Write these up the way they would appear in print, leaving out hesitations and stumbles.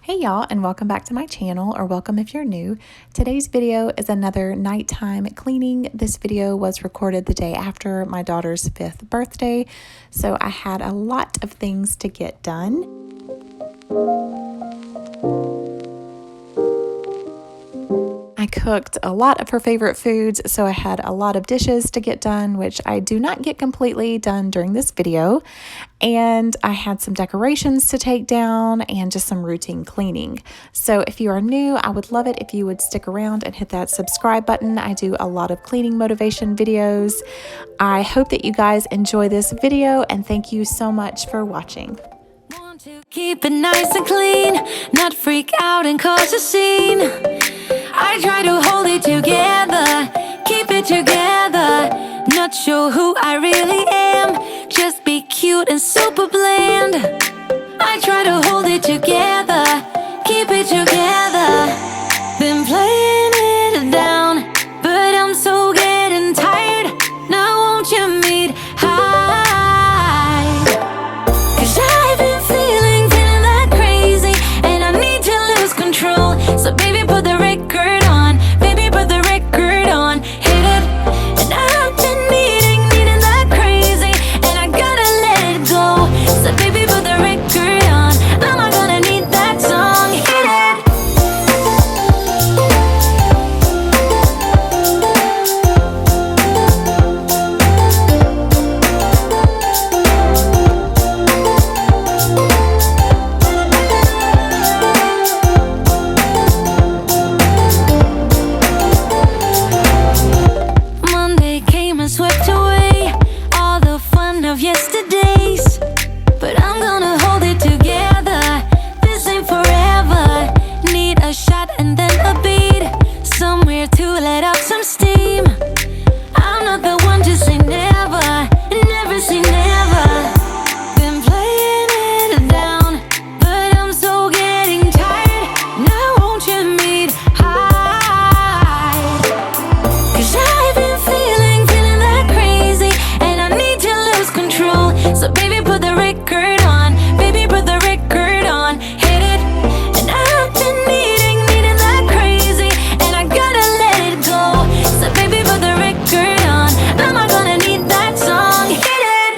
Hey y'all, and welcome back to my channel, or welcome if you're new. Today's video is another nighttime cleaning. This video was recorded the day after my daughter's 5th birthday, so I had a lot of things to get done. I cooked a lot of her favorite foods, so I had a lot of dishes to get done, which I do not get completely done during this video. And I had some decorations to take down and just some routine cleaning. So if you are new, I would love it if you would stick around and hit that subscribe button. I do a lot of cleaning motivation videos. I hope that you guys enjoy this video, and thank you so much for watching. To keep it nice and clean, not freak out and cause a scene. I try to hold it together, keep it together. Not sure who I really am, just be cute and super bland. I try to hold it together, keep it together. Been playing it down, but I'm so getting tired. Now won't you meet high? 'Cause I've been feeling that crazy, and I need to lose control. So baby, put the record on, baby, put the record on, hit it. And I've been needing that crazy, and I gotta let it go. So baby, put the record on, I'm not gonna need that song, hit it. Monday came and swept away all the fun of yesterdays, but I'm gonna hold it together. This ain't forever. Need a shot and then a beat, somewhere to let out some steam. I'm not the one to say never, never say never. Been playing it down, but I'm so getting tired. Now won't you meet high? 'Cause I've been feeling that crazy, and I need to lose control. So baby, put the record on, baby, put the record on, hit it. And I've been needing that crazy, and I gotta let it go. So baby, put the record on, I'm not gonna need that song, hit it.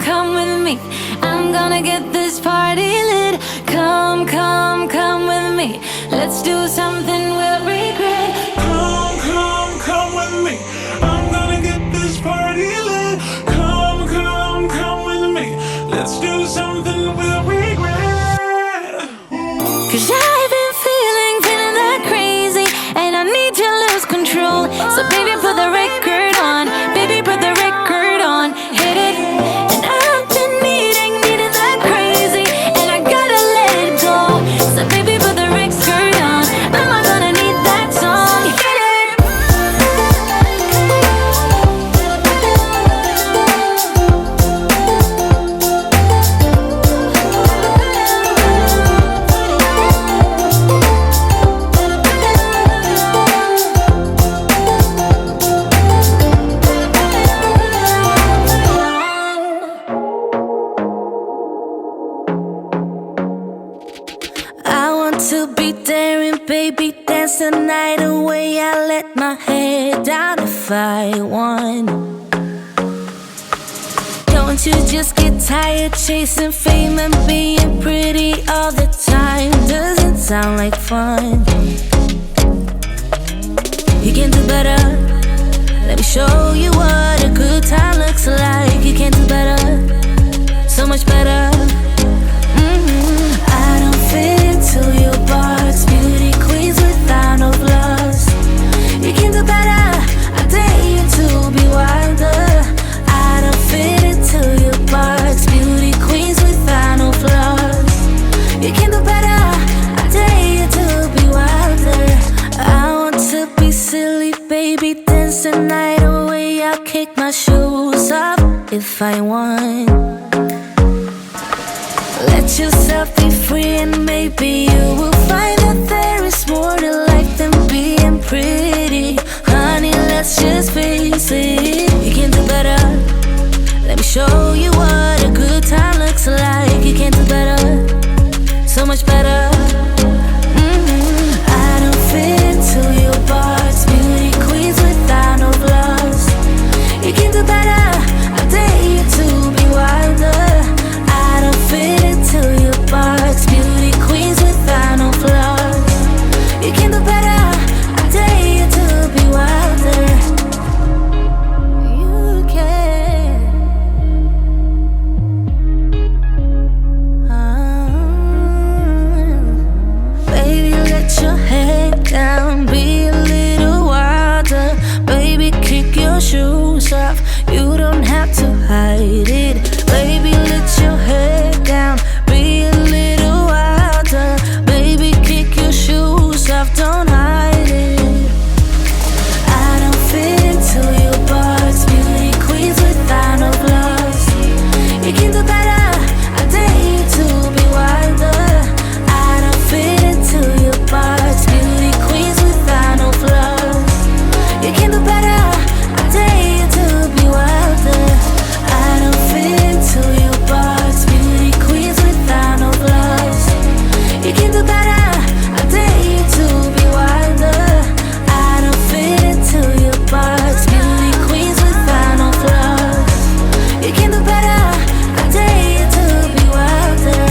Come with me. I'm gonna get this party lit. Come with me. Let's do something we'll regret. Come with me. I'm gonna get this party lit. Come with me. Let's do something we'll regret. 'Cause I've been feeling that crazy, and I need to lose control. So baby, put the record on, baby, put the record on, hit it. And I've been needing that crazy, and I gotta let it go. So baby, put the record on, I'm not gonna need that song, hit it. I want to be daring, baby, dance the night away. I let my head down if I won. Don't you just get tired chasing fame and being pretty all the time? Doesn't sound like fun. You can do better. Let me show you what a good time looks like. You can do better, so much better. I don't fit into your box, beauty queens without no flaws. You can do better, I dare you to be wilder. I don't fit into your box, beauty queens without no flaws. You can do better, I dare you to be wilder. I want to be silly, baby, dance the night away. I'll kick my shoes off if I want. mine. Let yourself be free and maybe you will find that there is more to life than being pretty. Honey, let's just face it, you can do better. Let me show you what a good time looks like. You can do better, so much better. I don't fit into your box, beauty queens without no flaws. You can do better, I dare you to be wilder. I don't fit into your box, beauty queens without no flaws. You can do better, I dare you to be wilder. You can. Baby, let your head down, be a little wilder. Baby, kick your shoes off, you don't have to hide it. Baby, let your head down, be a little wilder. Baby, kick your shoes off, don't hide it. I don't fit into your box, beauty queens without no flaws. You can do better, I dare you to be wilder. I don't fit into your box, beauty queens without no flaws. You can do better, I dare you to be wilder. I don't fit into your box, beauty queens without no flaws. You can do better, I dare you to be wilder. I don't fit into your box, beauty queens without no flaws. You can do better, I dare you to be wilder.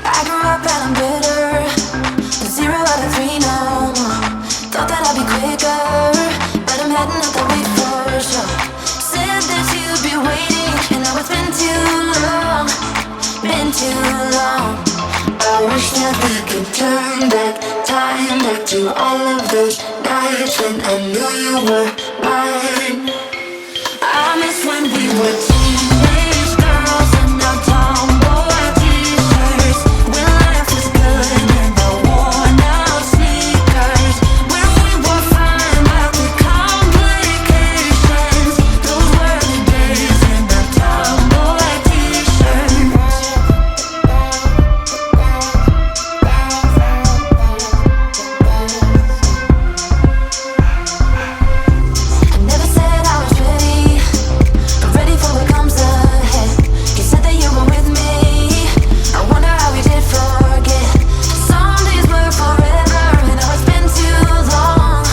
I grew up and I'm bitter, 0 out of 3 no more. Thought that I'd be quicker, but I'm heading out the way for sure. Said that you'd be waiting, and now it's been too long, been too long. I wish that we could turn back time, back to all of those nights when I knew you were mine. I miss when we were teenage girls and now tomboy t-shirts. When life was good and the worn out sneakers. When we were fine but the complications. Those were the days in the tomboy t-shirts. I never said I was ready, but ready for what comes ahead. You said that you were with me, I wonder how we did forget. Some days were forever, and now it's been too long,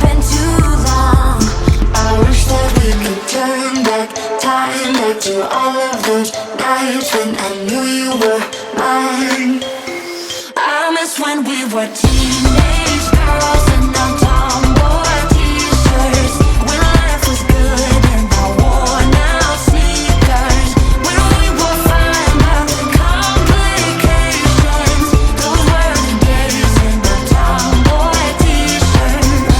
been too long. I wish that we could turn back time, back to all of those nights when I knew you were mine. I miss when we were teenage girls and now tomboy t-shirts. When life was good and the worn out sneakers. When we were fine but the complications. Those were the days in the tomboy t-shirts.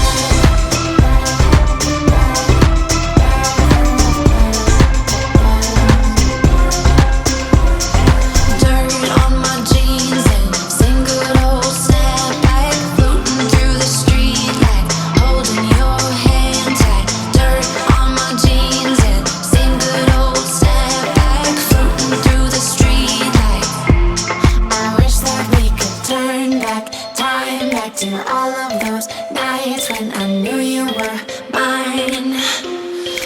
Dirt on my jeans and sing good old snapback, floating through the street like holding your hand tight. Dirt on my jeans and sing good old snapback, floating through the street like. I wish that we could turn back time, back to all of those nights when I knew you were mine.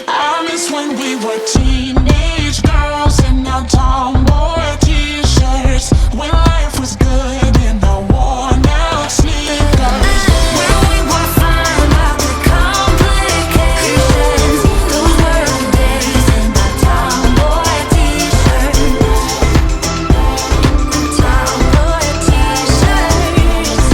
I miss when we were teenage girls and now tomboy t-shirts. When life was good in the worn out sneakers. When we were fine but the complications. Those were the days in the tomboy t-shirts. Tomboy t-shirts.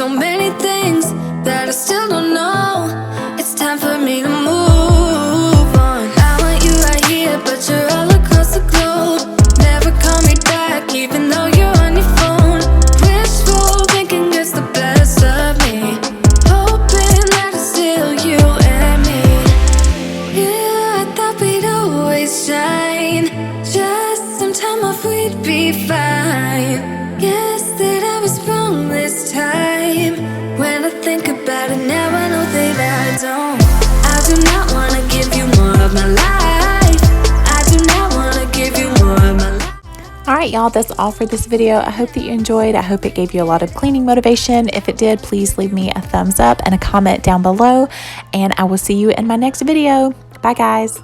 so many things that I still don't know. It's time for me to move on. I want you right here, but you're all across the globe. Never call me back, even though you're on your phone. Wishful thinking gets the best of me, hoping that it's still you and me. Yeah, I thought we'd always shine. Just some time off, we'd be fine. Guess that I was wrong this time. When I think about it now, I know that I don't. I do not wanna give you more of my life. I do not wanna give you more of my life. Alright y'all, that's all for this video. I hope that you enjoyed. I hope it gave you a lot of cleaning motivation. If it did, please leave me a thumbs up and a comment down below. And I will see you in my next video. Bye guys.